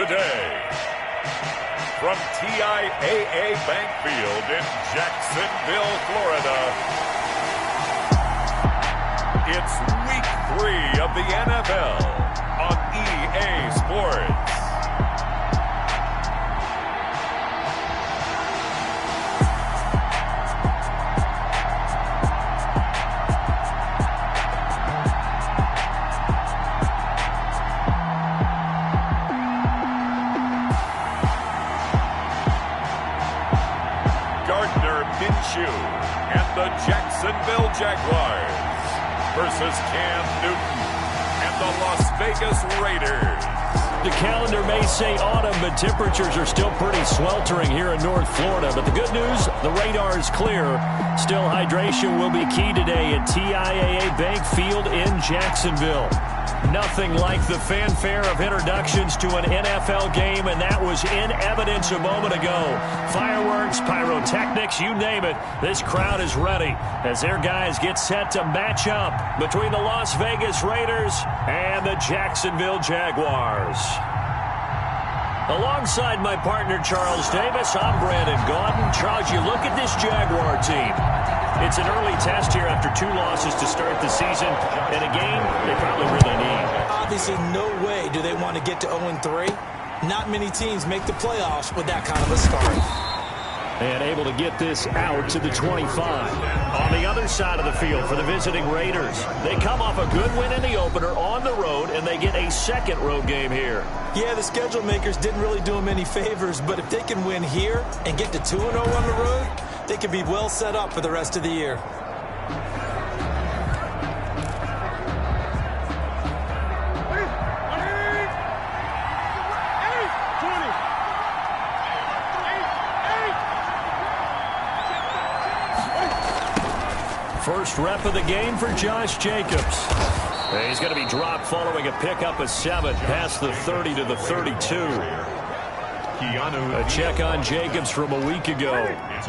today. From TIAA Bank Field in Jacksonville, Florida, it's Week 3 of the NFL on EA Sports. Gardner Minshew and the Jacksonville Jaguars versus Cam Newton and the Las Vegas Raiders. The calendar may say autumn, but temperatures are still pretty sweltering here in North Florida. But the good news, the radar is clear. Still, hydration will be key today at TIAA Bank Field in Jacksonville. Nothing like the fanfare of introductions to an NFL game, and that was in evidence a moment ago. Fireworks, pyrotechnics, you name it. This crowd is ready as their guys get set to match up between the Las Vegas Raiders and the Jacksonville Jaguars. Alongside my partner, Charles Davis, I'm Brandon Gaudin. Charles, you look at this Jaguar team. It's an early test here after 2 losses to start the season, and a game they probably really need. Obviously, no way do they want to get to 0-3. Not many teams make the playoffs with that kind of a start. And able to get this out to the 25. On the other side of the field for the visiting Raiders, they come off a good win in the opener on the road, and they get a second road game here. Yeah, the schedule makers didn't really do them any favors, but if they can win here and get to 2-0 on the road, they can be well set up for the rest of the year. First rep of the game for Josh Jacobs. He's going to be dropped following a pickup of 7 past the 30 to the 32. A check on Jacobs from a week ago.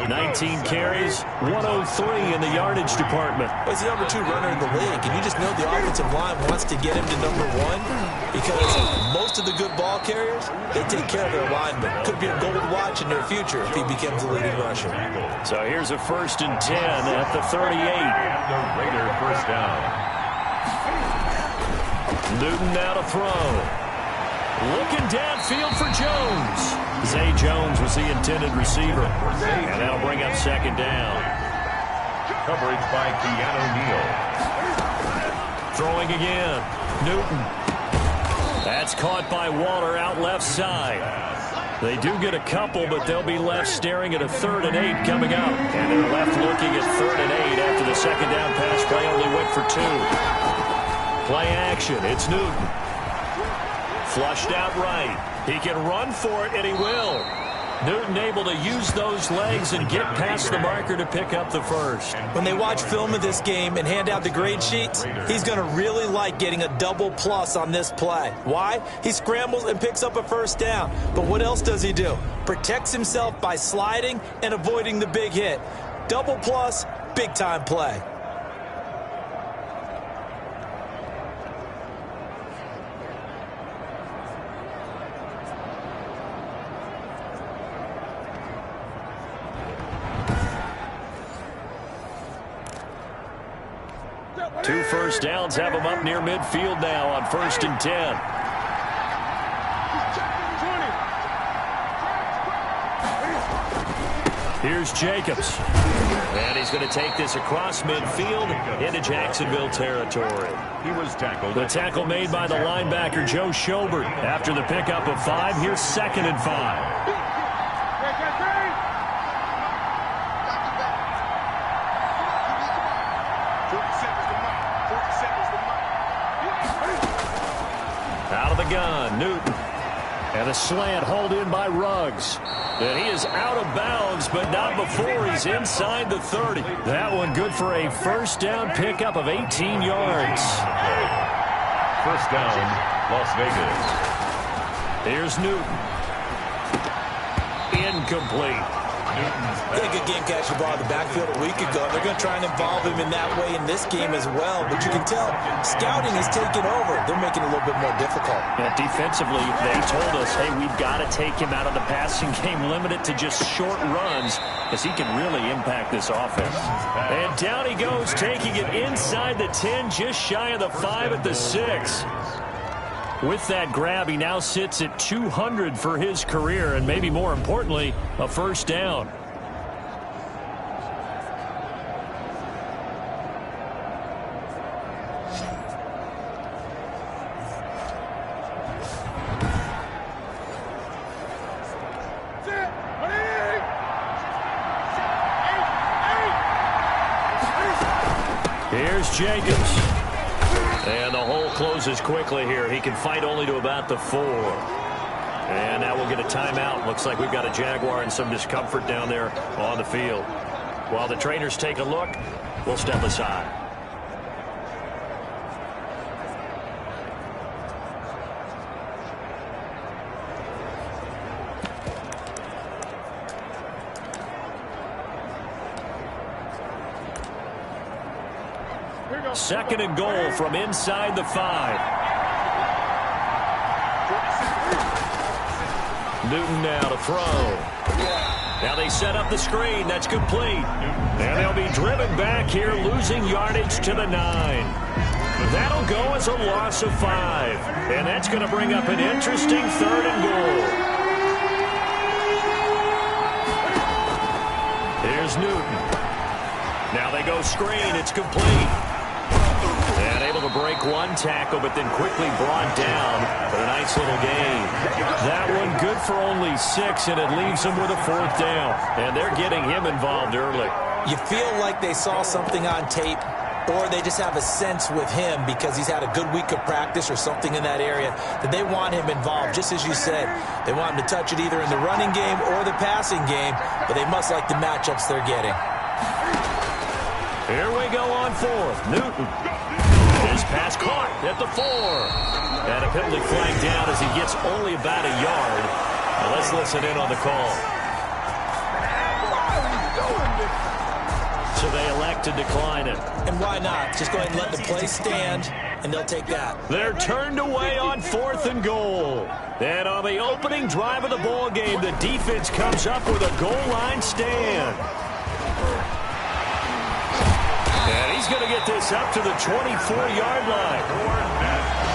19 carries, 103 in the yardage department. He's the number 2 runner in the league, and you just know the offensive line wants to get him to number 1 because most of the good ball carriers, they take care of their linemen. Could be a gold watch in their future if he becomes the leading rusher. So here's a 1st and 10 at the 38. The Raider first down. Newton now to throw. Looking downfield for Jones. Zay Jones was the intended receiver. And that'll bring up 2nd down. Coverage by Keanu Neal. Throwing again. Newton. That's caught by Waller out left side. They do get a couple, but they'll be left staring at a 3rd and 8 coming up. And they're left looking at 3rd and 8 after the 2nd down pass play only went for 2. Play action. It's Newton. Flushed out right. He can run for it, and he will. Newton able to use those legs and get past the marker to pick up the 1st. When they watch film of this game and hand out the grade sheets, he's going to really like getting a double plus on this play. Why? He scrambles and picks up a 1st down. But what else does he do? Protects himself by sliding and avoiding the big hit. Double plus, big-time play. Two 1st downs have him up near midfield now on 1st and 10. Here's Jacobs. And he's going to take this across midfield into Jacksonville territory. He was tackled. The tackle made by the linebacker Joe Schobert. After the pickup of 5, here's 2nd and 5. Out of the gun, Newton. And a slant hauled in by Ruggs. And he is out of bounds, but not before he's inside the 30. That one good for a 1st down pickup of 18 yards. 1st down, Las Vegas. Here's Newton. Incomplete. He had a good game catching the ball in the backfield a week ago. They're going to try and involve him in that way in this game as well. But you can tell scouting is taking over. They're making it a little bit more difficult. Yeah, defensively, they told us, hey, we've got to take him out of the passing game, limit it to just short runs, because he can really impact this offense. And down he goes, taking it inside the 10, just shy of the 5 at the 6. With that grab, he now sits at 200 for his career, and maybe more importantly, a first down. Here's Jacobs. And the hole closes quickly here. He can fight only to about the 4. And now we'll get a timeout. Looks like we've got a Jaguar and some discomfort down there on the field. While the trainers take a look, we'll step aside. Second and goal from inside the 5. Newton now to throw. Now they set up the screen. That's complete. And they'll be driven back here, losing yardage to the 9. That'll go as a loss of 5. And that's going to bring up an interesting third and goal. Here's Newton. Now they go screen. It's complete. And able to break one tackle, but then quickly brought down. But a nice little gain. That one good for only 6, and it leaves them with a 4th down. And they're getting him involved early. You feel like they saw something on tape, or they just have a sense with him because he's had a good week of practice or something in that area that they want him involved. Just as you said, they want him to touch it either in the running game or the passing game, but they must like the matchups they're getting. Here we go on 4th. Newton. His pass caught at the 4. And a penalty flag down as he gets only about a yard. Now let's listen in on the call. So they elect to decline it. And why not? Just go ahead and let the play stand, and they'll take that. They're turned away on 4th and goal. And on the opening drive of the ball game, the defense comes up with a goal line stand. And he's going to get this up to the 24-yard line.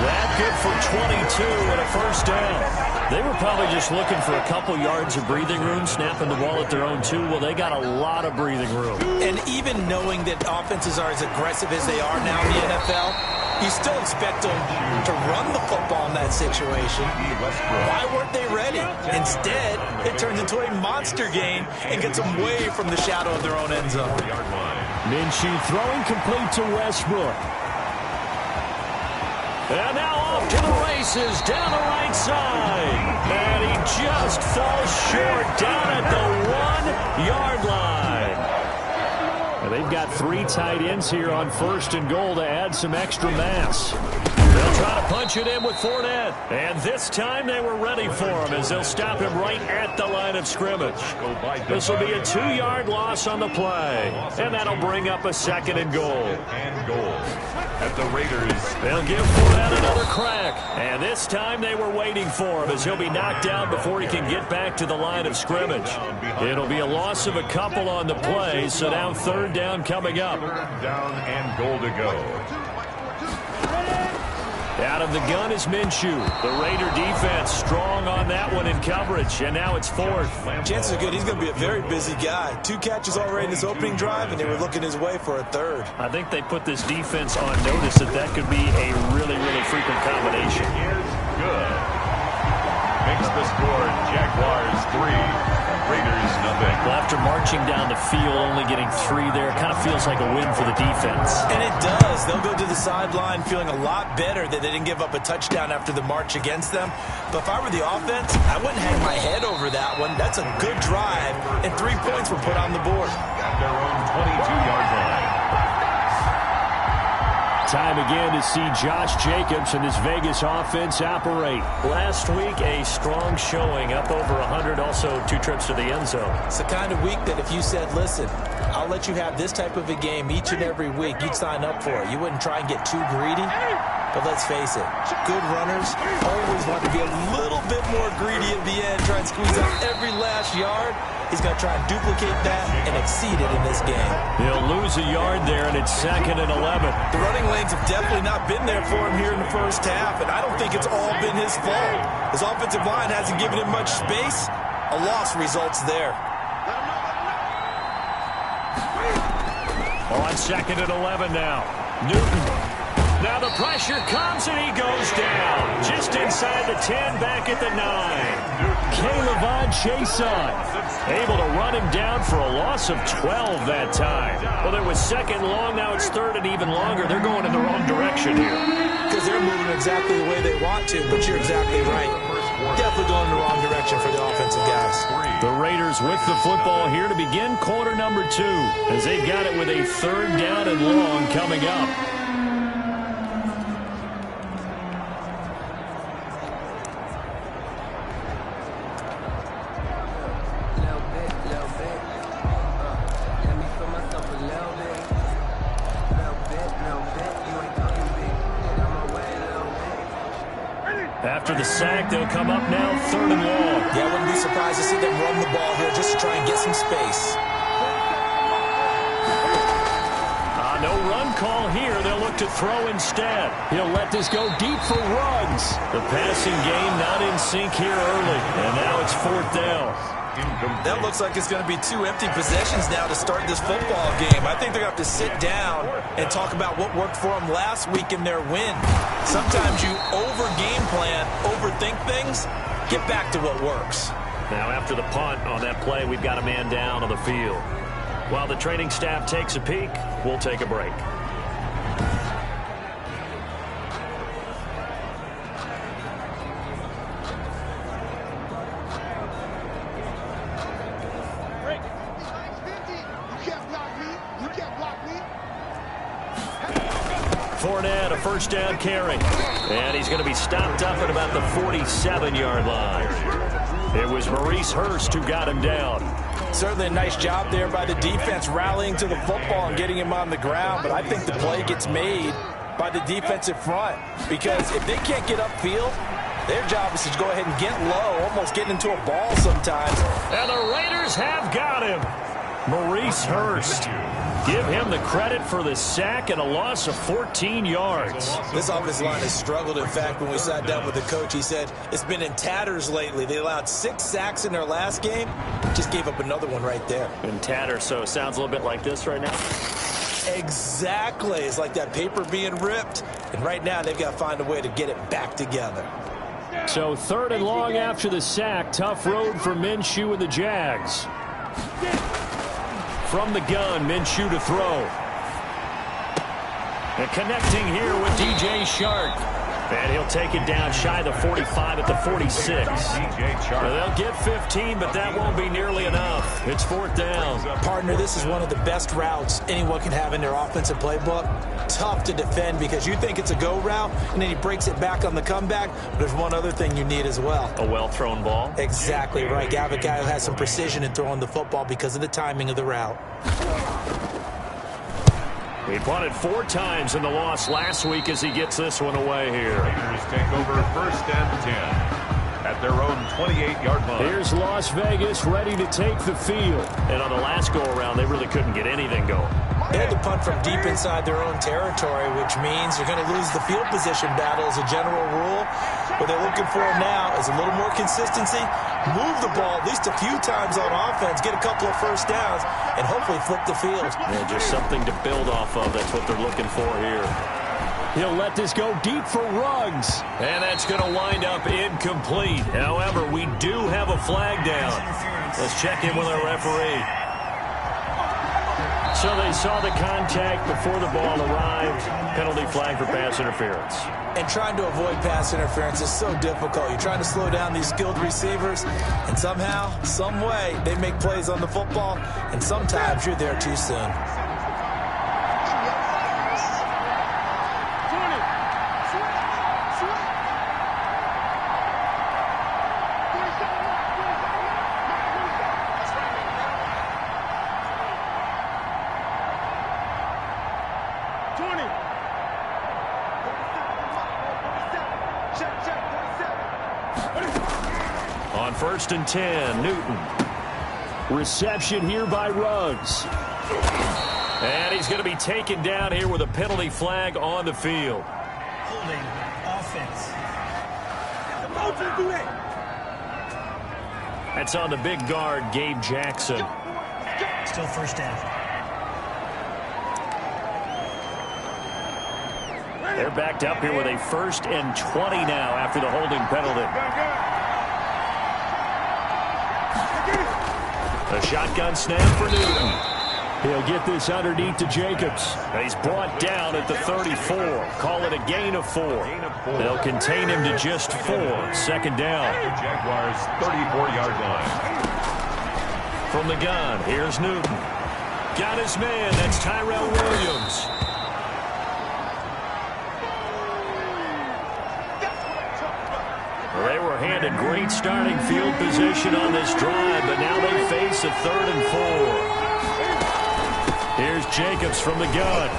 That good for 22 and a first down. They were probably just looking for a couple yards of breathing room, snapping the ball at their own 2. Well, they got a lot of breathing room. And even knowing that offenses are as aggressive as they are now in the NFL, you still expect them to run the football in that situation. Why weren't they ready? Instead, it turns into a monster game and gets them way from the shadow of their own end zone. Minshew throwing complete to Westbrook. And now off to the races down the right side. And he just falls short down at the 1-yard line. And they've got 3 tight ends here on 1st and goal to add some extra mass. They'll try to punch it in with Fournette. And this time they were ready for him as they'll stop him right at the line of scrimmage. This will be a 2-yard loss on the play. And that'll bring up a 2nd and goal. At the Raiders. They'll give Fournette another crack. And this time they were waiting for him as he'll be knocked down before he can get back to the line of scrimmage. It'll be a loss of a couple on the play, so now 3rd down coming up. 3rd down and goal to go. Out of the gun is Minshew. The Raider defense strong on that one in coverage, and now it's 4th. Chances are good he's going to be a very busy guy. 2 catches already in his opening drive, and they were looking his way for a 3rd. I think they put this defense on notice that could be a really, really frequent combination. Is good. Makes the score Jaguars 3, Raiders nothing. Well, after marching down the field, only getting 3 there, kind of feels like a win for the defense. And it does. They'll go to the sideline feeling a lot better that they didn't give up a touchdown after the march against them. But if I were the offense, I wouldn't hang my head over that one. That's a good drive, and 3 points were put on the board. At their own 22-yard line. Time again to see Josh Jacobs and his Vegas offense operate. Last week, a strong showing, up over 100, also 2 trips to the end zone. It's the kind of week that if you said, listen, I'll let you have this type of a game each and every week, you'd sign up for it. You wouldn't try and get too greedy. But let's face it, good runners always want to be a little bit more greedy at the end, try and squeeze out every last yard. He's going to try and duplicate that and exceed it in this game. He'll lose a yard there, and it's 2nd and 11. The running lanes have definitely not been there for him here in the first half, and I don't think it's all been his fault. His offensive line hasn't given him much space. A loss results there. On 2nd and 11 now. Newton. Now the pressure comes, and he goes down. Just inside the 10, back at the 9. Caleb Chason able to run him down for a loss of 12 that time. Well, it was 2nd long. Now it's 3rd and even longer. They're going in the wrong direction here. Because they're moving exactly the way they want to, but you're exactly right. Definitely going in the wrong direction for the offensive guys. The Raiders with the football here to begin quarter number 2, as they've got it with a 3rd down and long coming up. After the sack, they'll come up now 3rd and long. Yeah, I wouldn't be surprised to see them run the ball here just to try and get some space. No run call here. They'll look to throw instead. He'll let this go deep for Ruggs. The passing game not in sync here early, and now it's 4th down. That looks like it's going to be 2 empty possessions now to start this football game. I think they're going to have to sit down and talk about what worked for them last week in their win. Sometimes you over-game plan, overthink things, get back to what works. Now after the punt on that play, we've got a man down on the field. While the training staff takes a peek, we'll take a break. Fournette, a 1st down carry. And he's going to be stopped up at about the 47-yard line. It was Maurice Hurst who got him down. Certainly a nice job there by the defense rallying to the football and getting him on the ground. But I think the play gets made by the defensive front. Because if they can't get upfield, their job is to go ahead and get low, almost get into a ball sometimes. And the Raiders have got him. Maurice Hurst. Give him the credit for the sack and a loss of 14 yards. This offensive line has struggled. In fact, when we sat down with the coach, he said it's been in tatters lately. They allowed 6 sacks in their last game. Just gave up another one right there. In tatters, so it sounds a little bit like this right now. Exactly. It's like that paper being ripped. And right now, they've got to find a way to get it back together. So 3rd and long after the sack. Tough road for Minshew and the Jags. From the gun, Minshew to throw. And connecting here with DJ Shark. And he'll take it down shy of the 45 at the 46. They'll get 15, but that won't be nearly enough. It's 4th down. Partner, this is one of the best routes anyone can have in their offensive playbook. Tough to defend because you think it's a go route, and then he breaks it back on the comeback. But there's one other thing you need as well. A well-thrown ball? Exactly right. You have a guy who has some precision in throwing the football because of the timing of the route. He punted 4 times in the loss last week as he gets this one away here. Raiders take over 1st and 10 at their own 28-yard line. Here's Las Vegas ready to take the field. And on the last go-around, they really couldn't get anything going. They had to punt from deep inside their own territory, which means you're going to lose the field position battle as a general rule. What they're looking for now is a little more consistency, move the ball at least a few times on offense, get a couple of 1st downs, and hopefully flip the field. Yeah, just something to build off of. That's what they're looking for here. He'll let this go deep for Ruggs. And that's going to wind up incomplete. However, we do have a flag down. Let's check in with our referee. So they saw the contact before the ball arrived. Penalty flag for pass interference. And trying to avoid pass interference is so difficult. You're trying to slow down these skilled receivers, and somehow, some way, they make plays on the football, and sometimes you're there too soon. On 1st and 10, Newton. Reception here by Ruggs. And he's going to be taken down here with a penalty flag on the field. Holding offense. That's on the big guard, Gabe Jackson. Still first down. They're backed up here with a 1st and 20 now after the holding penalty. A shotgun snap for Newton. He'll get this underneath to Jacobs. He's brought down at the 34. Call it a gain of 4. They'll contain him to just 4. 2nd down. Jaguars 34-yard line. From the gun, here's Newton. Got his man. That's Tyrell Williams. They were handed great starting field position on this drive, but now they face a 3rd and 4. Here's Jacobs from the gun.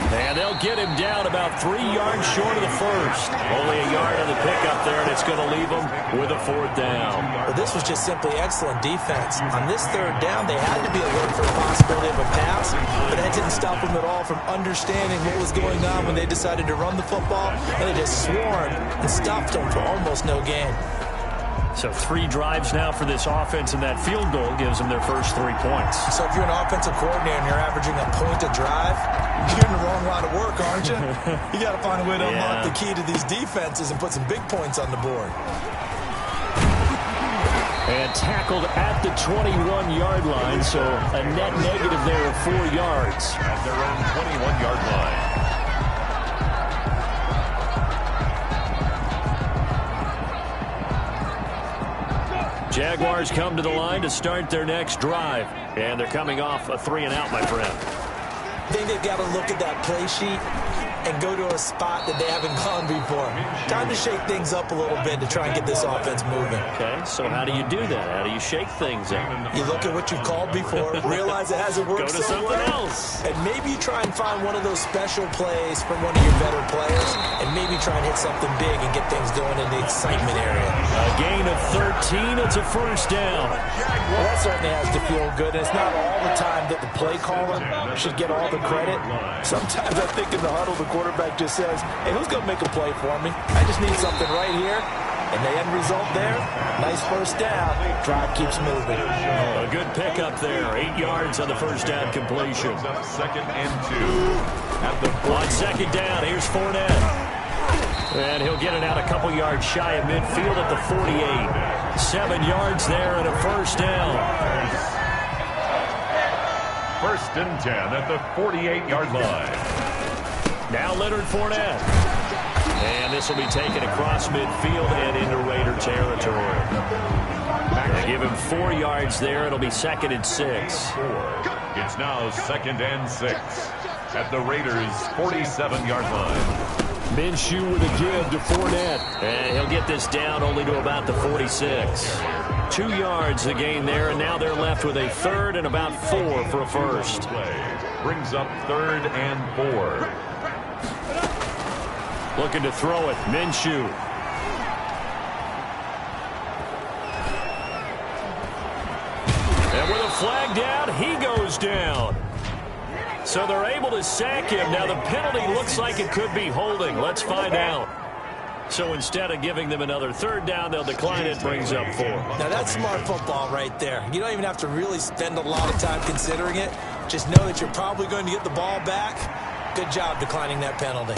And they'll get him down about 3 yards short of the 1st. Only a yard on the pickup there, and it's going to leave them with a 4th down. Well, this was just simply excellent defense. On this 3rd down, they had to be alert for the possibility of a pass, but that didn't stop them at all from understanding what was going on when they decided to run the football, and they just swarmed and stopped them for almost no gain. So 3 drives now for this offense, and that field goal gives them their first 3 points. So if you're an offensive coordinator and you're averaging a point a drive, you're in the wrong line of work, aren't you? You got to find a way to unlock the key to these defenses and put some big points on the board. And tackled at the 21-yard line, so a net negative there of 4 yards. At their own 21-yard line. Jaguars come to the line to start their next drive. And they're coming off a 3-and-out, my friend. I think they've got to look at that play sheet and go to a spot that they haven't gone before. Time to shake things up a little bit to try and get this offense moving. Okay, so how do you do that? How do you shake things up? You look at what you've called before, realize it hasn't worked Go to so something well, else. and maybe you try and find one of those special plays from one of your better players, and maybe try and hit something big and get things going in the excitement area. A gain of 13. It's a 1st down. Well, that certainly has to feel good. And it's not all the time that the play caller should get all the credit. Sometimes I think in the huddle, the quarterback just says, hey, who's going to make a play for me? I just need something right here. And the end result there, nice 1st down. Drive keeps moving. A good pickup there. 8 yards on the 1st down completion. 2nd and 2. At the On 2nd down, here's Fournette. And he'll get it out a couple yards shy of midfield at the 48. 7 yards there and a 1st down. 1st and 10 at the 48-yard line. Now Leonard Fournette. And this will be taken across midfield and into Raider territory. They give him 4 yards there. It'll be 2nd and 6. It's now 2nd and 6 at the Raiders' 47-yard line. Minshew with a give to Fournette. And he'll get this down only to about the 46. 2 yards the gain there, and now they're left with a 3rd and about 4 for a 1st. Brings up 3rd and 4. Looking to throw it, Minshew. And with a flag down, he goes down. So they're able to sack him. Now the penalty looks like it could be holding. Let's find out. So instead of giving them another 3rd down, they'll decline it. Brings up 4. Now that's smart football right there. You don't even have to really spend a lot of time considering it. Just know that you're probably going to get the ball back. Good job declining that penalty.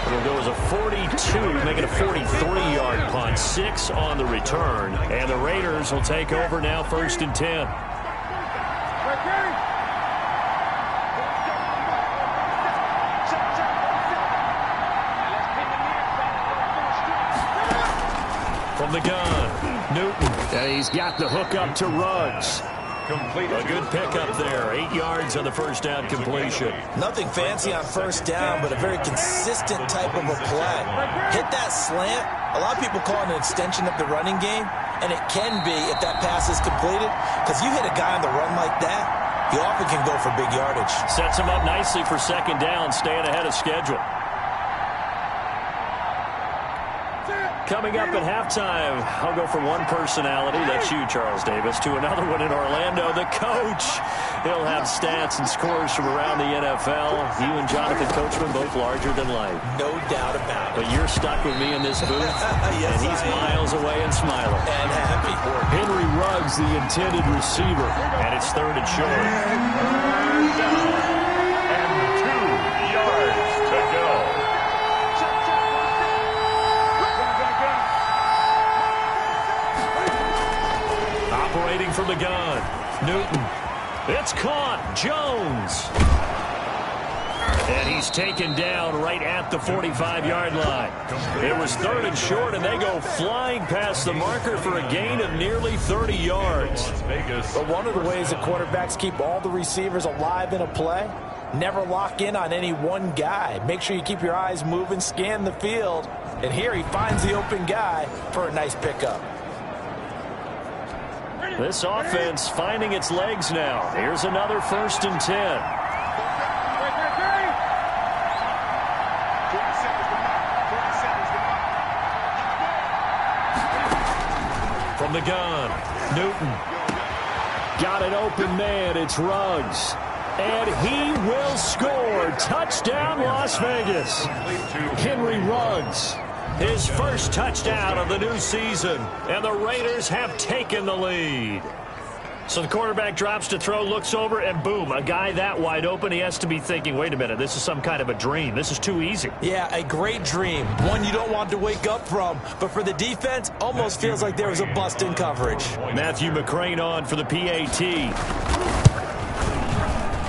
It'll go as a 42, make it a 43-yard punt. 6 on the return. And the Raiders will take over now, 1st and 10. From the gun, Newton. And he's got the hook up to Ruggs. A good pickup there. 8 yards on the 1st down completion. Nothing fancy on 1st down, but a very consistent type of a play. Hit that slant. A lot of people call it an extension of the running game, and it can be if that pass is completed, because you hit a guy on the run like that, He often can go for big yardage. Sets him up nicely for second down, staying ahead of schedule. Coming up at halftime, I'll go from one personality, that's you, Charles Davis, to another one in Orlando, the coach. He'll have stats and scores from around the NFL. You and Jonathan Coachman both larger than life. No doubt about it. But you're stuck with me in this booth, yes, and he's miles away and smiling. And happy. Henry Ruggs, the intended receiver, and it's third and short. And 2 yards to go. Operating from the gun, Newton. It's caught. Jones. And he's taken down right at the 45-yard line. It was third and short, and they go flying past the marker for a gain of nearly 30 yards. But one of the ways that quarterbacks keep all the receivers alive in a play, never lock in on any one guy. Make sure you keep your eyes moving, scan the field. And here he finds the open guy for a nice pickup. This offense finding its legs now. Here's another 1st and 10. From the gun, Newton. Got an open man. It's Ruggs. And he will score. Touchdown, Las Vegas. Henry Ruggs. His first touchdown of the new season, and the Raiders have taken the lead. So the quarterback drops to throw, looks over, and boom, a guy that wide open, he has to be thinking, wait a minute, this is some kind of a dream. This is too easy. Yeah, a great dream. One you don't want to wake up from. But for the defense, almost feels like there was a bust in coverage. Matthew McCrane on for the PAT.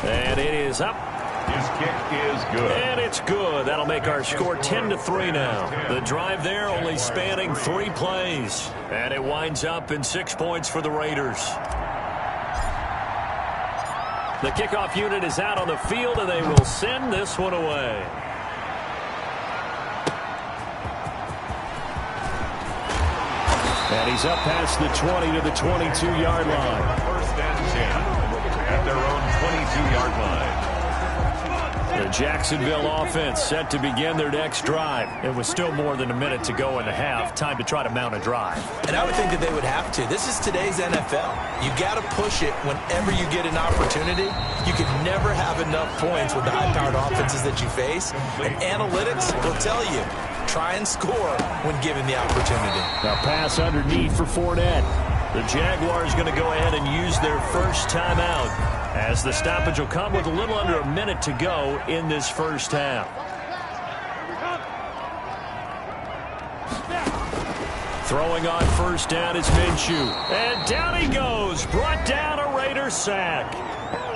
And it is up. His kick is good. And it's good. That'll make our score 10-3 now. The drive there only spanning 3 plays. And it winds up in 6 points for the Raiders. The kickoff unit is out on the field, and they will send this one away. And he's up past the 20 to the 22-yard line. 1st and 10 at their own 22-yard line. The Jacksonville offense set to begin their next drive. It was still more than a minute to go in the half. Time to try to mount a drive. And I would think that they would have to. This is today's NFL. You got to push it whenever you get an opportunity. You can never have enough points with the high-powered offenses that you face. And analytics will tell you, try and score when given the opportunity. Now pass underneath for Fournette. The Jaguars going to go ahead and use their first timeout, as the stoppage will come with a little under a minute to go in this first half. Throwing on first down is Minshew. And down he goes. Brought down a Raider sack.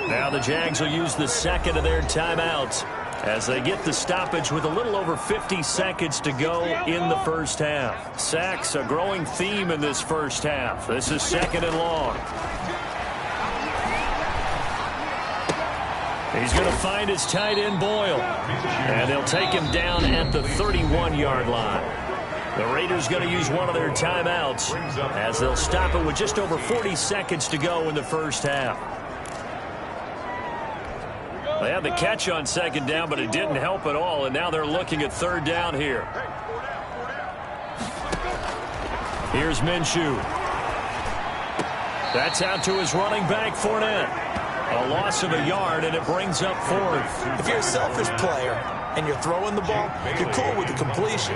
Now the Jags will use the second of their timeouts as they get the stoppage with a little over 50 seconds to go in the first half. Sacks a growing theme in this first half. This is 2nd and long. He's going to find his tight end Boyle. And they'll take him down at the 31-yard line. The Raiders going to use one of their timeouts as they'll stop it with just over 40 seconds to go in the first half. They had the catch on 2nd down, but it didn't help at all, and now they're looking at 3rd down here. Here's Minshew. That's out to his running back, Fournette. A loss of a yard, and it brings up 4th. If you're a selfish player and you're throwing the ball, you're cool with the completion.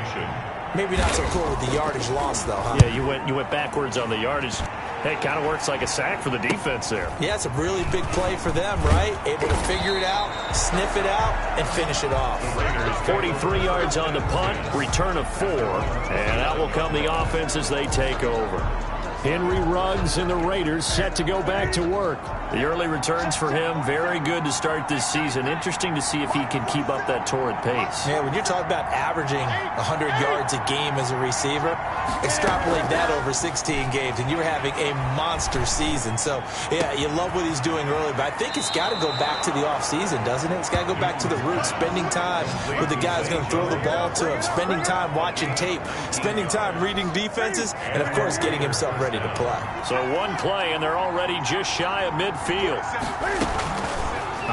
Maybe not so cool with the yardage loss, though, huh? Yeah, you went backwards on the yardage. Hey, it kind of works like a sack for the defense there. Yeah, it's a really big play for them, right? Able to figure it out, sniff it out, and finish it off. 43 yards on the punt, return of 4, and out will come the offense as they take over. Henry Ruggs and the Raiders set to go back to work. The early returns for him, very good to start this season. Interesting to see if he can keep up that torrid pace. Yeah, when you're talking about averaging 100 yards a game as a receiver, extrapolate that over 16 games, and you're having a monster season. So, yeah, you love what he's doing early, but I think it's got to go back to the offseason, doesn't it? It's got to go back to the roots, spending time with the guy who's going to throw the ball to him, spending time watching tape, spending time reading defenses, and, of course, getting himself ready to play. So one play, and they're already just shy of midfield.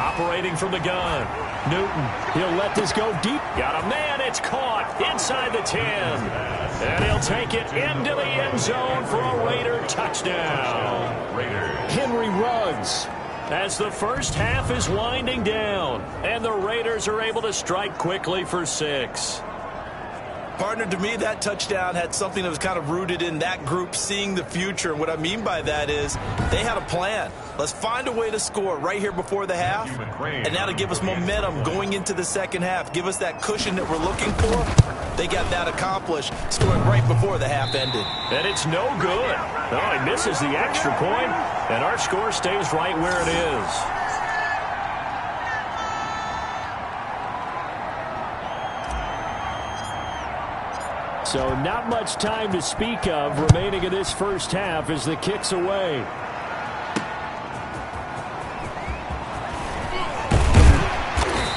Operating from the gun. Newton, he'll let this go deep. Got a man, it's caught inside the 10. And he'll take it into the end zone for a Raider touchdown. Henry runs as the first half is winding down. And the Raiders are able to strike quickly for 6. Partner, to me, that touchdown had something that was kind of rooted in that group seeing the future. And what I mean by that is they had a plan. Let's find a way to score right here before the half. And that'll give us momentum going into the second half. Give us that cushion that we're looking for. They got that accomplished, scoring right before the half ended. And it's no good. Oh, he misses the extra point, and our score stays right where it is. So not much time to speak of remaining in this first half as the kick's away.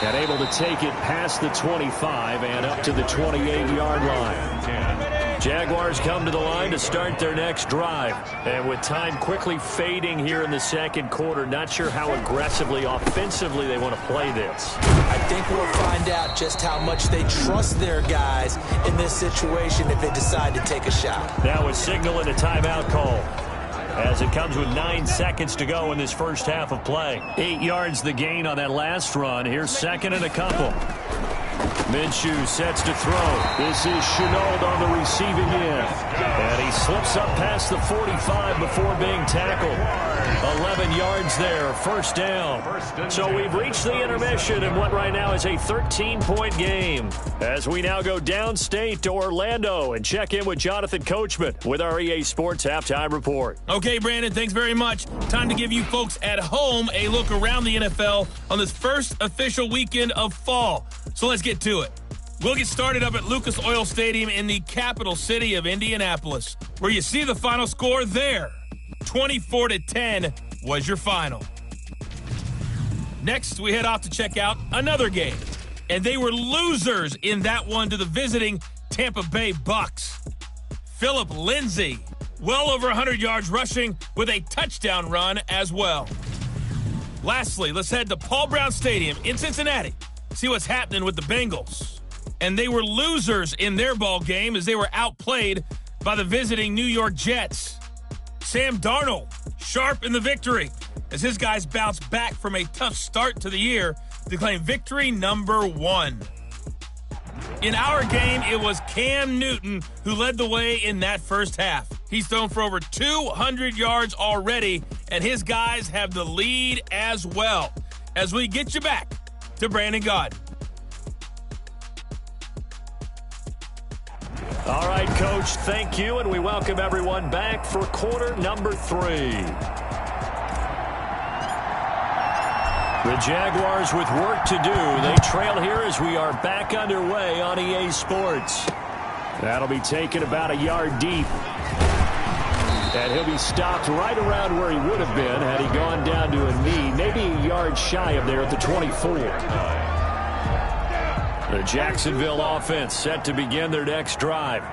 And able to take it past the 25 and up to the 28-yard line. Jaguars come to the line to start their next drive. And with time quickly fading here in the second quarter, not sure how aggressively, offensively they want to play this. I think we'll find out just how much they trust their guys in this situation if they decide to take a shot. Now a signal and a timeout call, as it comes with 9 seconds to go in this first half of play. 8 yards the gain on that last run. Here's second and a couple. Minshew sets to throw. This is Chenault on the receiving end. And he slips up past the 45 before being tackled. 11 yards there, first down. So we've reached the intermission in what right now is a 13-point game. As we now go downstate to Orlando and check in with Jonathan Coachman with our EA Sports Halftime Report. Okay, Brandon, thanks very much. Time to give you folks at home a look around the NFL on this first official weekend of fall. So let's get to it. We'll get started up at Lucas Oil Stadium in the capital city of Indianapolis, where you see the final score there. 24-10 was your final. Next, we head off to check out another game. And they were losers in that one to the visiting Tampa Bay Bucks. Phillip Lindsay, well over 100 yards rushing with a touchdown run as well. Lastly, let's head to Paul Brown Stadium in Cincinnati. See what's happening with the Bengals. And they were losers in their ball game as they were outplayed by the visiting New York Jets. Sam Darnold, sharp in the victory as his guys bounced back from a tough start to the year to claim victory number 1. In our game, it was Cam Newton who led the way in that first half. He's thrown for over 200 yards already, and his guys have the lead as well. As we get you back to Brandon Gaudin. All right, Coach, thank you, and we welcome everyone back for quarter number 3. The Jaguars with work to do. They trail here as we are back underway on EA Sports. That'll be taken about a yard deep. And he'll be stopped right around where he would have been had he gone down to a knee, maybe a yard shy of there at the 24. The Jacksonville offense set to begin their next drive.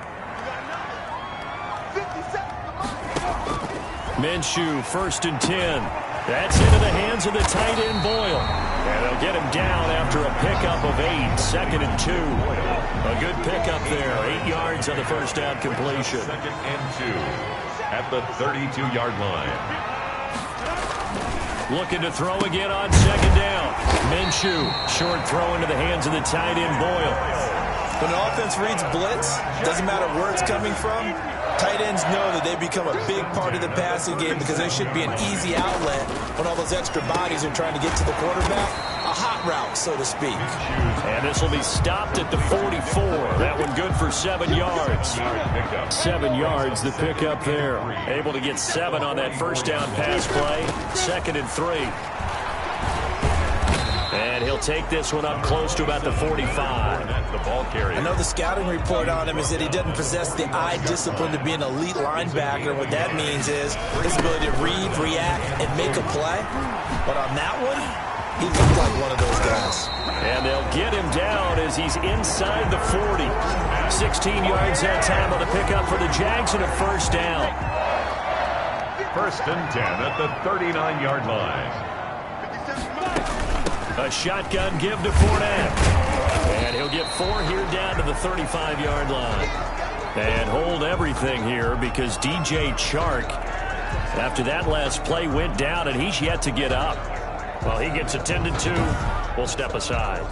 Minshew, 1st and 10. That's into the hands of the tight end Boyle. And they'll get him down after a pickup of 8, 2nd and 2. A good pickup there, 8 yards on the first down completion. 2nd and 2 at the 32-yard line. Looking to throw again on 2nd down. Minshew, short throw into the hands of the tight end Boyle. When an offense reads blitz, doesn't matter where it's coming from, tight ends know that they become a big part of the passing game because they should be an easy outlet when all those extra bodies are trying to get to the quarterback. A hot route, so to speak. And this will be stopped at the 44. That one good for 7 yards. 7 yards, the pickup there. Able to get 7 on that first down pass play. 2nd and 3. And he'll take this one up close to about the 45. The ball carrier. I know the scouting report on him is that he doesn't possess the eye discipline to be an elite linebacker. What that means is his ability to read, react, and make a play. But on that one, he looked like one of those guys. And they'll get him down as he's inside the 40. 16 yards that time on the pickup for the Jags and a first down. 1st and 10 at the 39-yard line. A shotgun give to Fournette. And he'll get 4 here down to the 35-yard line. And hold everything here because DJ Chark, after that last play, went down, and he's yet to get up. Well, he gets attended to. We'll step aside.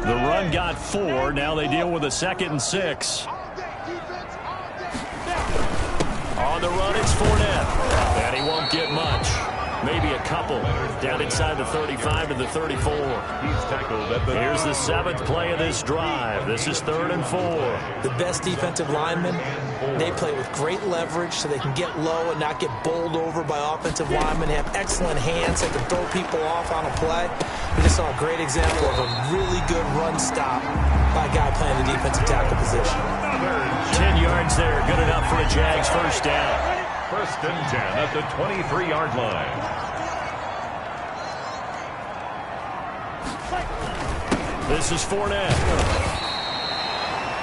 The run got 4. Now they deal with a 2nd and 6. On the run, it's Fournette. And he won't get much. Maybe a couple. Down inside the 35 to the 34. He's tackled at the... Here's the 7th play of this drive. This is 3rd and 4. The best defensive linemen, they play with great leverage so they can get low and not get bowled over by offensive linemen. They have excellent hands. They can throw people off on a play. We just saw a great example of a really good run stop by a guy playing the defensive tackle position. 10 yards there. Good enough for a Jags first down. 1st and 10 at the 23-yard line. This is Fournette.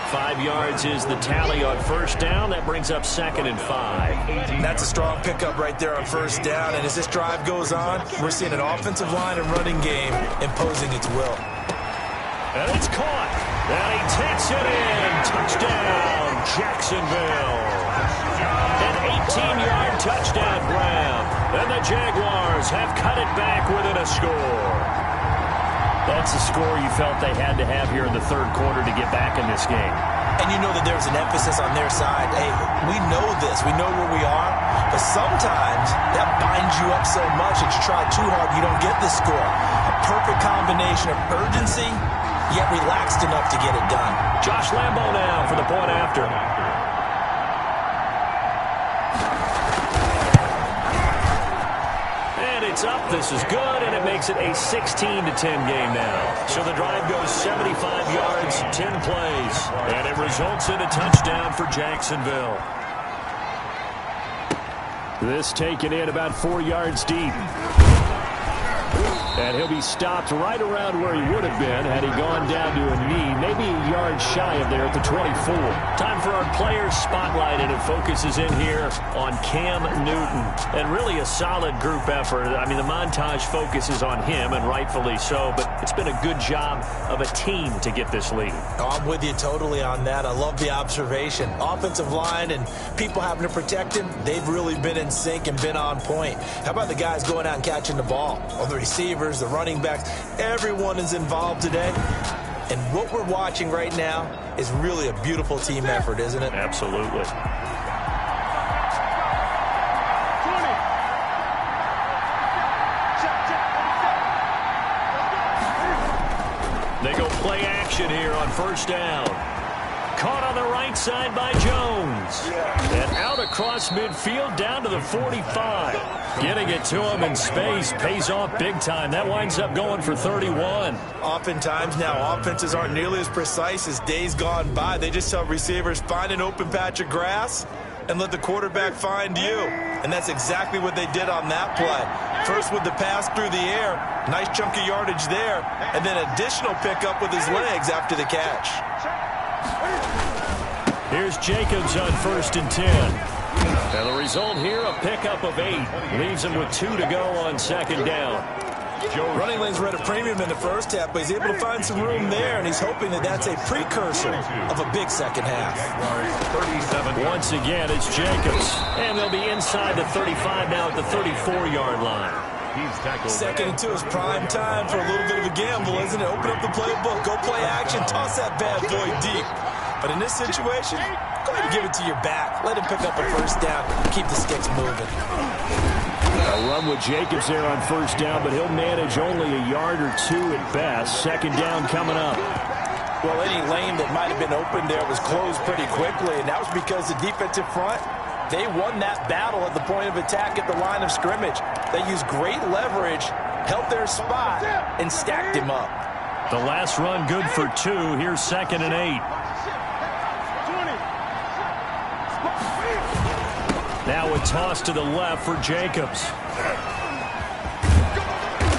5 yards is the tally on first down. That brings up 2nd and 5. That's a strong pickup right there on first down. And as this drive goes on, we're seeing an offensive line and running game imposing its will. And it's caught. And he takes it in. Touchdown, Jacksonville. An 18-yard touchdown grab. And the Jaguars have cut it back within a score. That's a score you felt they had to have here in the 3rd quarter to get back in this game. And you know that there's an emphasis on their side. Hey, we know this. We know where we are. But sometimes that binds you up so much that you try too hard, you don't get the score. A perfect combination of urgency, yet relaxed enough to get it done. Josh Lambo now for the point after. It's up. This is good, and it makes it a 16-10 game now. So the drive goes 75 yards, 10 plays, and it results in a touchdown for Jacksonville. This taken in about 4 yards deep. And he'll be stopped right around where he would have been had he gone down to a knee, maybe a yard shy of there at the 24. Time for our players spotlight, and it focuses in here on Cam Newton. And really a solid group effort. I mean, the montage focuses on him, and rightfully so, but it's been a good job of a team to get this lead. Oh, I'm with you totally on that. I love the observation. Offensive line and people having to protect him, they've really been in sync and been on point. How about the guys going out and catching the ball? Well, the receivers, the running backs, everyone is involved today. And what we're watching right now is really a beautiful team effort, isn't it? Absolutely. They go play action here on first down. Caught on the right side by Jones. And out across midfield down to the 45. Getting it to him in space pays off big time. That winds up going for 31. Oftentimes now offenses aren't nearly as precise as days gone by. They just tell receivers, find an open patch of grass and let the quarterback find you. And that's exactly what they did on that play. First with the pass through the air, nice chunk of yardage there, and then additional pickup with his legs after the catch. Here's Jacobs on 1st and 10. And the result here, a pickup of 8. Leaves him with 2 to go on 2nd down. Running lanes were at a premium in the first half, but he's able to find some room there, and he's hoping that that's a precursor of a big second half. Once again, it's Jacobs. And they'll be inside the 35 now at the 34-yard line. 2nd and 2 is prime time for a little bit of a gamble, isn't it? Open up the playbook, go play action, toss that bad boy deep. But in this situation, go ahead and give it to your back. Let him pick up a first down. Keep the sticks moving. A run with Jacobs there on first down, but he'll manage only a yard or 2 at best. 2nd down coming up. Well, any lane that might have been open there was closed pretty quickly, and that was because the defensive front, they won that battle at the point of attack at the line of scrimmage. They used great leverage, held their spot, and stacked him up. The last run good for 2. Here's 2nd and 8. Now a toss to the left for Jacobs.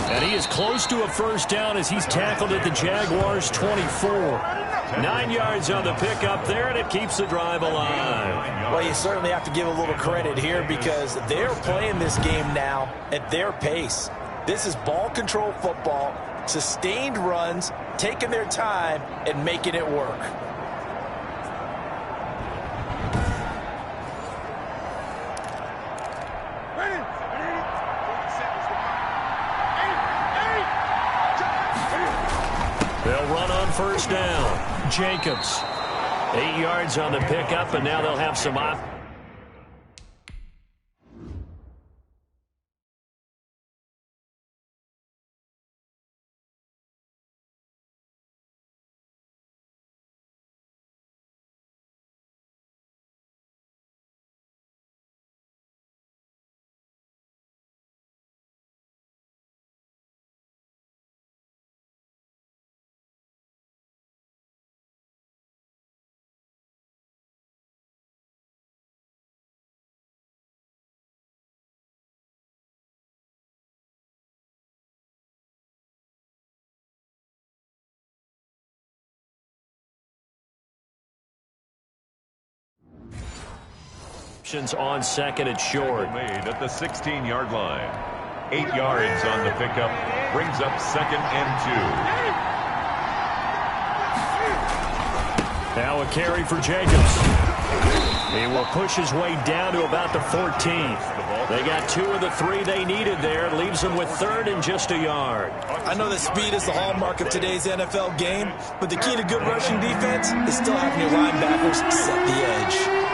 And he is close to a first down as he's tackled at the Jaguars' 24. 9 yards on the pickup there, and it keeps the drive alive. Well, you certainly have to give a little credit here because they're playing this game now at their pace. This is ball control football, sustained runs, taking their time, and making it work. They'll run on first down. Jacobs. 8 yards on the pickup, and now they'll have some options. On second and short. Made at the 16-yard line. 8 yards on the pickup. Brings up 2nd and 2. Now a carry for Jacobs. He will push his way down to about the 14. They got 2 of the 3 they needed there. Leaves them with 3rd and just a yard. I know that speed is the hallmark of today's NFL game, but the key to good rushing defense is still having your linebackers set the edge.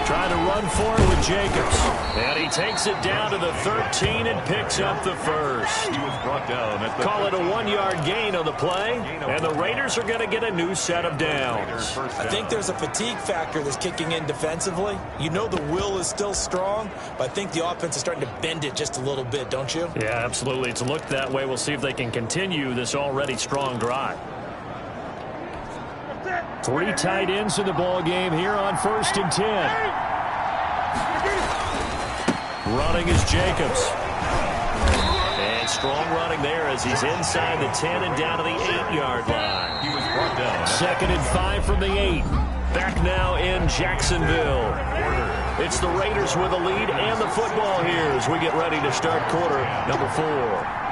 Trying to run forward with Jacobs. And he takes it down to the 13 and picks up the first. He was brought down at the Call it a 1-yard gain on the play, and the Raiders are going to get a new set of downs. I think there's a fatigue factor that's kicking in defensively. You know the will is still strong, but I think the offense is starting to bend it just a little bit, don't you? Yeah, absolutely. It's looked that way. We'll see if they can continue this already strong drive. 3 tight ends in the ball game here on 1st and 10. Running is Jacobs. And strong running there as he's inside the 10 and down to the 8-yard line. He was brought down. 2nd and 5 from the 8. Back now in Jacksonville. It's the Raiders with a lead and the football here as we get ready to start quarter number 4.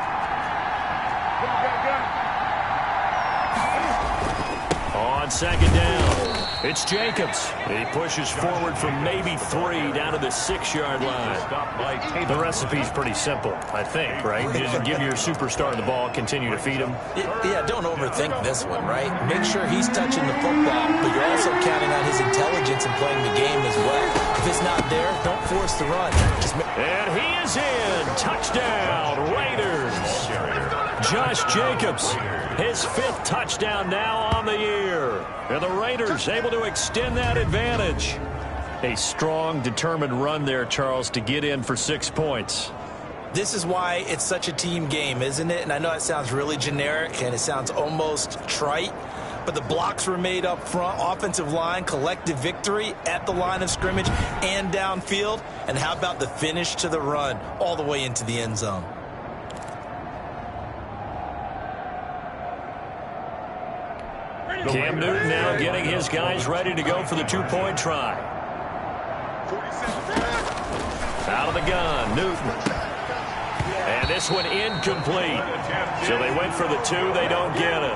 On 2nd down, it's Jacobs. He pushes forward from maybe 3 down to the 6-yard line. The recipe's pretty simple, I think, right? Just give your superstar the ball, continue to feed him. Yeah, don't overthink this one, right? Make sure he's touching the football, but you're also counting on his intelligence in playing the game as well. If it's not there, don't force the run. And he is in. Touchdown, Raiders. Josh Jacobs, his 5th touchdown now on the year. And the Raiders able to extend that advantage. A strong, determined run there, Charles, to get in for 6 points. This is why it's such a team game, isn't it? And I know it sounds really generic and it sounds almost trite, but the blocks were made up front, offensive line, collective victory at the line of scrimmage and downfield. And how about the finish to the run all the way into the end zone? Cam Newton now getting his guys ready to go for the 2-point try. Out of the gun, Newton. And this one incomplete. So they went for the 2, they don't get it.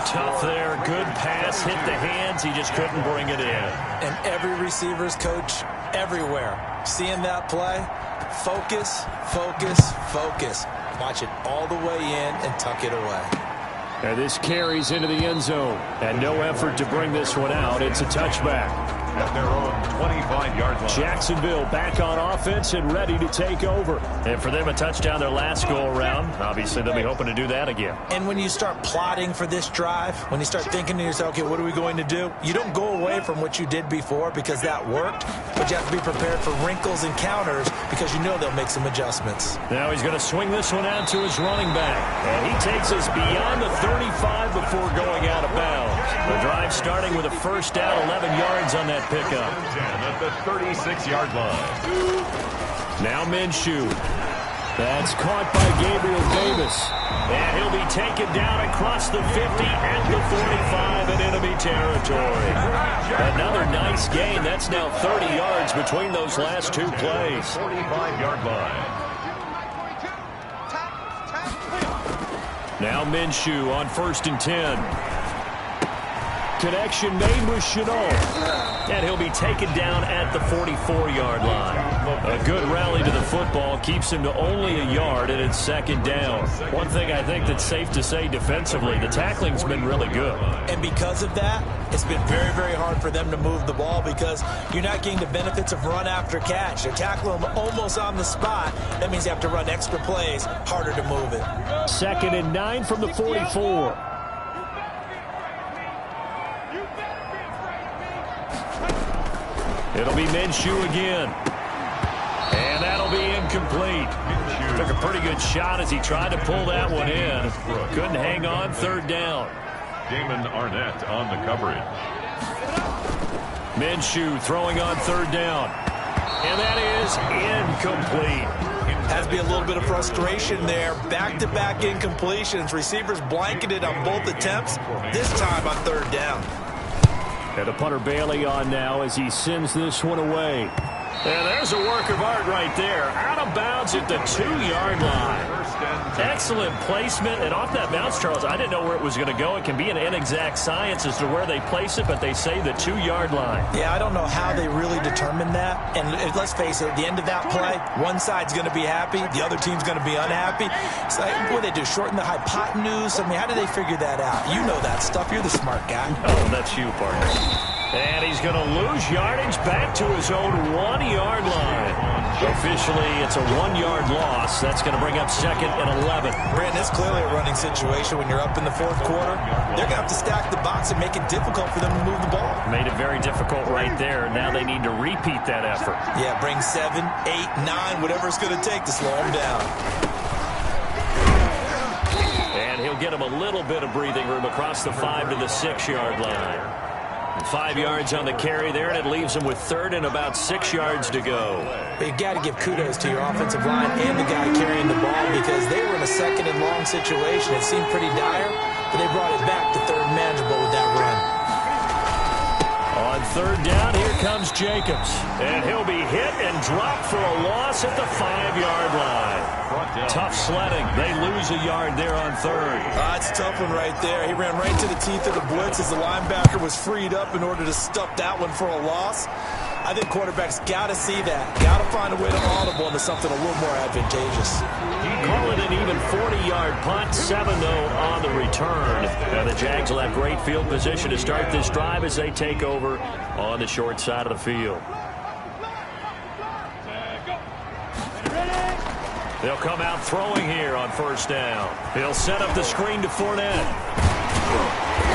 Tough there, good pass, hit the hands, he just couldn't bring it in. And every receiver's coach everywhere, seeing that play, focus, focus, focus. Watch it all the way in and tuck it away. And this carries into the end zone. And no effort to bring this one out. It's a touchback. At their own 25-yard line. Jacksonville back on offense and ready to take over. And for them, a touchdown their last go-around. Obviously, they'll be hoping to do that again. And when you start plotting for this drive, when you start thinking to yourself, okay, what are we going to do? You don't go away from what you did before because that worked, but you have to be prepared for wrinkles and counters because you know they'll make some adjustments. Now he's going to swing this one out to his running back. And he takes us beyond the 35 before going out of bounds. The drive starting with a first down, 11 yards on that pickup. At the 36-yard line. Now Minshew. That's caught by Gabriel Davis. And he'll be taken down across the 50 and the 45 in enemy territory. Another nice gain. That's now 30 yards between those last two plays. 45-yard line. Now Minshew on 1st and 10. Connection made with Chenault. And he'll be taken down at the 44-yard line. A good rally to the football keeps him to only a yard, and it's 2nd down. One thing I think that's safe to say defensively, the tackling's been really good. And because of that, it's been very, very hard for them to move the ball because you're not getting the benefits of run after catch. They're tackling them almost on the spot. That means you have to run extra plays, harder to move it. 2nd and 9 from the 44. It'll be Minshew again. And that'll be incomplete. Took a pretty good shot as he tried to pull that one in. Couldn't hang on, 3rd down. Damon Arnett on the coverage. Minshew throwing on 3rd down. And that is incomplete. Has to be a little bit of frustration there. Back-to-back incompletions. Receivers blanketed on both attempts, this time on 3rd down. And the punter Bailey on now as he sends this one away. And there's a work of art right there. Out of bounds at the 2-yard line. Excellent placement. And off that bounce, Charles, I didn't know where it was going to go. It can be an inexact science as to where they place it, but they say the 2-yard line. Yeah, I don't know how they really determined that. And let's face it, at the end of that play, one side's going to be happy, the other team's going to be unhappy. It's like, what do they do, shorten the hypotenuse? I mean, how do they figure that out? You know that stuff. You're the smart guy. Oh, that's you, partner. And he's going to lose yardage back to his own 1-yard line. Officially, it's a 1-yard loss. That's going to bring up 2nd and 11. Brandon, it's clearly a running situation when you're up in the 4th quarter. They're going to have to stack the box and make it difficult for them to move the ball. Made it very difficult right there. Now they need to repeat that effort. Yeah, bring 7, 8, 9, whatever it's going to take to slow them down. And he'll get him a little bit of breathing room across the 5 to the 6-yard line. 5 yards on the carry there, and it leaves him with 3rd and about 6 yards to go. But you got to give kudos to your offensive line and the guy carrying the ball because they were in a 2nd and long situation. It seemed pretty dire, but they brought it back to 3rd and manageable with that run. On 3rd down, here comes Jacobs. And he'll be hit and dropped for a loss at the 5-yard line. Tough sledding. They lose a yard there on 3rd. It's a tough one right there. He ran right to the teeth of the blitz as the linebacker was freed up in order to stuff that one for a loss. I think quarterbacks got to see that. Got to find a way to audible into something a little more advantageous. Call it an even 40-yard punt, 7-0 on the return. Now the Jags will have great field position to start this drive as they take over on the short side of the field. They'll come out throwing here on 1st down. He'll set up the screen to Fournette.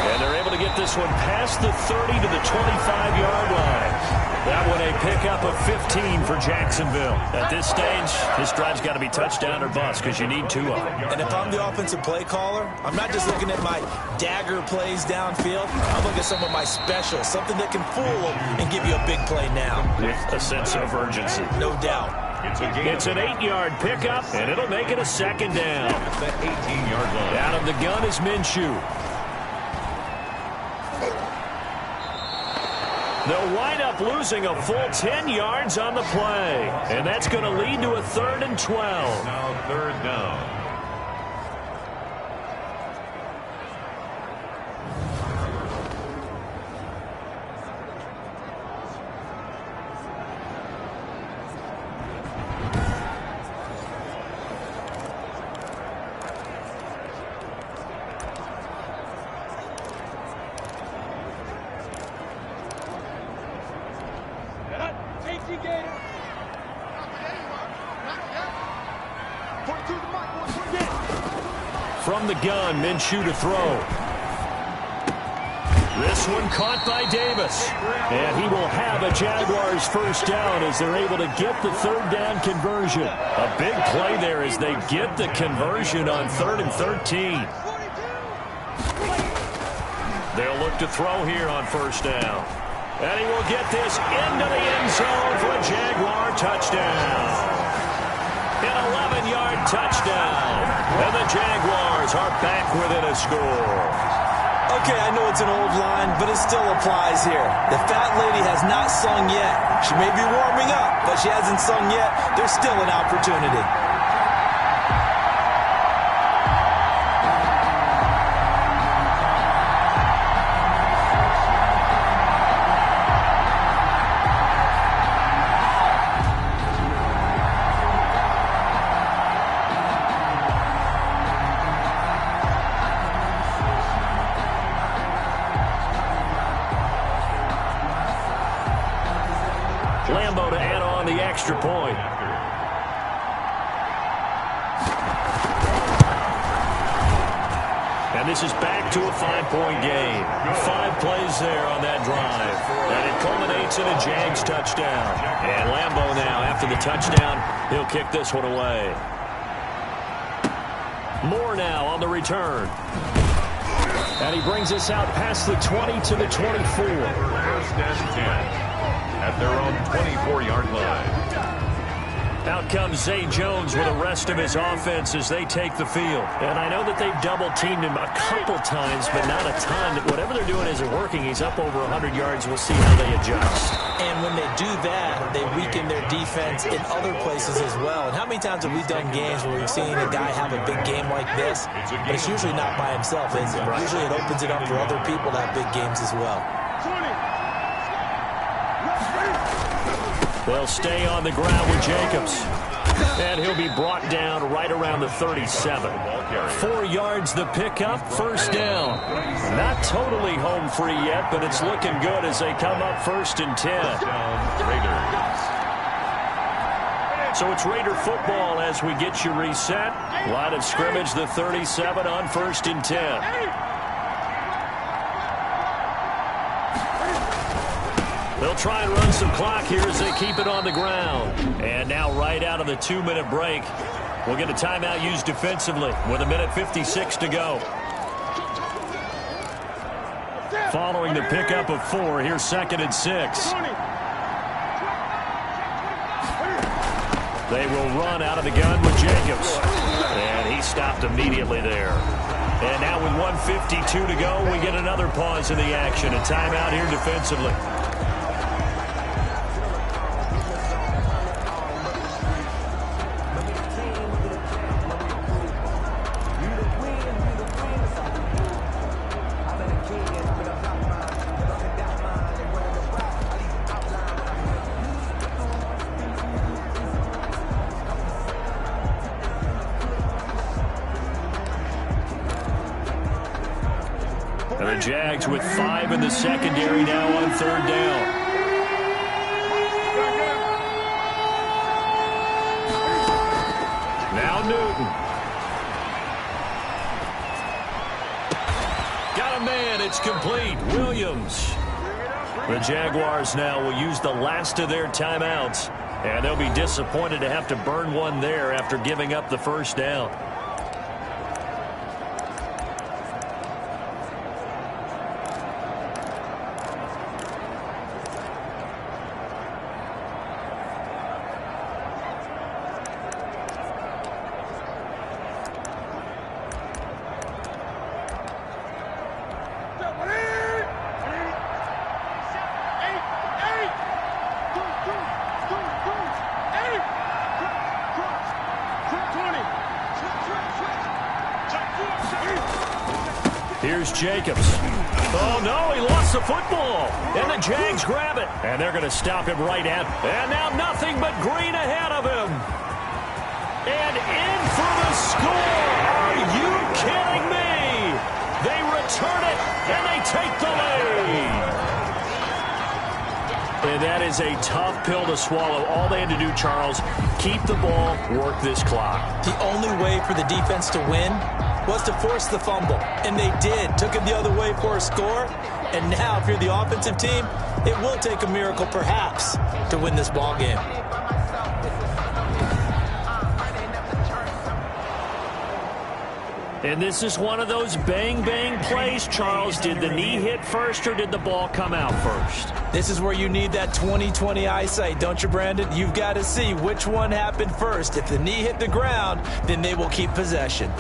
And they're able to get this one past the 30 to the 25-yard line. That one a pickup of 15 for Jacksonville. At this stage, this drive's got to be touchdown or bust because you need 2 of them. And if I'm the offensive play caller, I'm not just looking at my dagger plays downfield. I'm looking at some of my specials, something that can fool them and give you a big play now. With a sense of urgency. No doubt. It's an 8-yard pickup, and it'll make it a 2nd down. At the 18-yard line. Out of the gun is Minshew. They'll wind up losing a full 10 yards on the play. And that's going to lead to a 3rd and 12. Now 3rd down. From the gun, Minshew to throw. This one caught by Davis. And he will have a Jaguars 1st down as they're able to get the 3rd down conversion. A big play there as they get the conversion on 3rd and 13. They'll look to throw here on 1st down. And he will get this into the end zone for a Jaguar touchdown. An 11-yard touchdown. And the Jaguars are back within a score. Okay, I know it's an old line, but it still applies here. The fat lady has not sung yet. She may be warming up, but she hasn't sung yet. There's still an opportunity. Lambo to add on the extra point. And this is back to a 5-point game. 5 plays there on that drive. And it culminates in a Jags touchdown. And Lambo now, after the touchdown, he'll kick this one away. Moore now on the return. And he brings us out past the 20 to the 24. First and 10. At their own 24-yard line. Out comes Zay Jones with the rest of his offense as they take the field. And I know that they've double-teamed him a couple times, but not a ton. Whatever they're doing isn't working. He's up over 100 yards. We'll see how they adjust. And when they do that, they weaken their defense in other places as well. And how many times have we done games where we've seen a guy have a big game like this, but it's usually not by himself, is it? Usually it opens it up for other people to have big games as well. They'll stay on the ground with Jacobs. And he'll be brought down right around the 37. 4 yards the pickup, first down. Not totally home free yet, but it's looking good as they come up 1st and 10. So it's Raider football as we get you reset. Line of scrimmage, the 37 on 1st and 10. They'll try and run some clock here as they keep it on the ground. And now right out of the 2-minute break, we'll get a timeout used defensively with 1:56 to go. Following the pickup of 4, here's 2nd and 6. They will run out of the gun with Jacobs. And he stopped immediately there. And now with 1:52 to go, we get another pause in the action. A timeout here defensively. And the Jags with 5 in the secondary now on 3rd down. Now Newton. Got a man. It's complete. Williams. The Jaguars now will use the last of their timeouts. And they'll be disappointed to have to burn one there after giving up the first down. Here's Jacobs. Oh, no, he lost the football. And the Jags grab it. And they're going to stop him right at. And now nothing but green ahead of him. And in for the score. Are you kidding me? They return it, and they take the lead. And that is a tough pill to swallow. All they had to do, Charles, keep the ball, work this clock. The only way for the defense to win was to force the fumble. And they did. Took it the other way for a score. And now, if you're the offensive team, it will take a miracle, perhaps, to win this ball game. And this is one of those bang-bang plays, Charles. Did the knee hit first or did the ball come out first? This is where you need that 20/20 eyesight, don't you, Brandon? You've got to see which one happened first. If the knee hit the ground, then they will keep possession.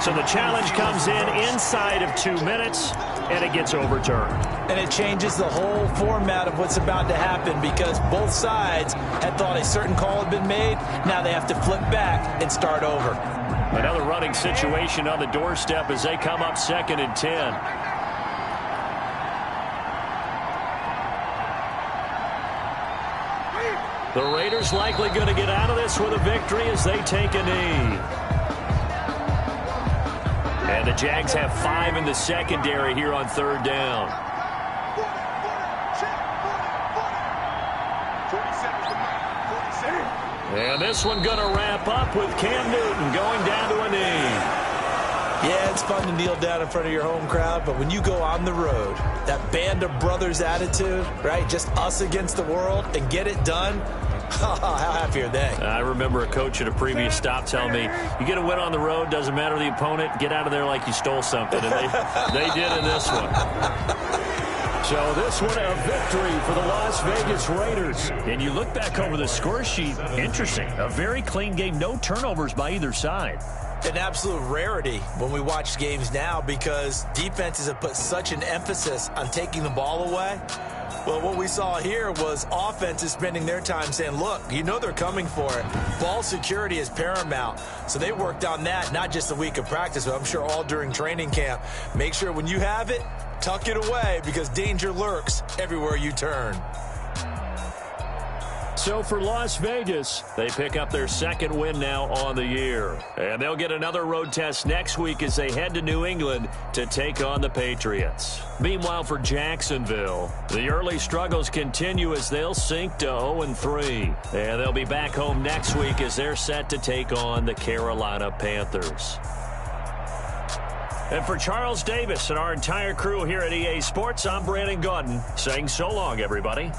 So the challenge comes in inside of 2 minutes, and it gets overturned. And it changes the whole format of what's about to happen because both sides had thought a certain call had been made. Now they have to flip back and start over. Another running situation on the doorstep as they come up 2nd and 10. The Raiders likely going to get out of this with a victory as they take a knee. And the Jags have 5 in the secondary here on 3rd down. And this one going to wrap up with Cam Newton going down to a knee. Yeah, it's fun to kneel down in front of your home crowd, but when you go on the road, that band of brothers attitude, right, just us against the world, and get it done, how happy are they? I remember a coach at a previous stop telling me, you get a win on the road, doesn't matter the opponent, get out of there like you stole something. And they did in this one. So this one a victory for the Las Vegas Raiders. And you look back over the score sheet, interesting. A very clean game, no turnovers by either side. An absolute rarity when we watch games now because defenses have put such an emphasis on taking the ball away. Well, what we saw here was offenses spending their time saying, look, you know they're coming for it. Ball security is paramount. So they worked on that, not just a week of practice, but I'm sure all during training camp. Make sure when you have it, tuck it away because danger lurks everywhere you turn. So for Las Vegas, they pick up their 2nd win now on the year. And they'll get another road test next week as they head to New England to take on the Patriots. Meanwhile, for Jacksonville, the early struggles continue as they'll sink to 0-3. And they'll be back home next week as they're set to take on the Carolina Panthers. And for Charles Davis and our entire crew here at EA Sports, I'm Brandon Gaudin saying so long, everybody.